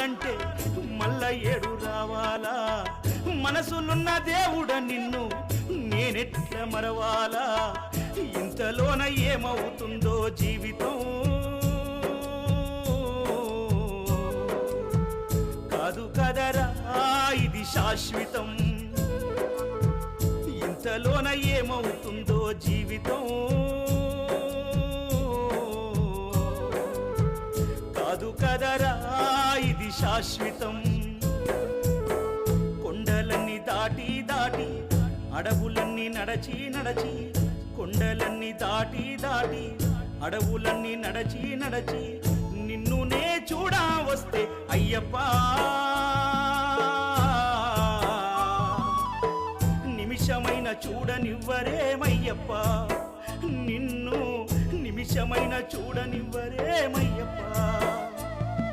చూడాలంటే మళ్ళా ఏడు రావాలా మనసులున్న దేవుడ నిన్ను నేనెట్ల మరవాలా ఇంతలోన ఏమవుతుందో జీవితం కాదు కదరా ఇది శాశ్వతం ఇంతలోన ఏమవుతుందో జీవితం కాదు కదరా ఇది శాశ్వతం కొండలన్నీ దాటి దాటి అడవులన్నీ నడచి నడచి కొండలన్నీ దాటి దాటి అడవులన్నీ నడచి నడచి నిన్ను నే చూడా వస్తే అయ్యప్ప నిమిషమైన చూడనివ్వరేమయ్యప్ప నిన్ను నిమిషమైన చూడనివ్వరేమయ్యప్ప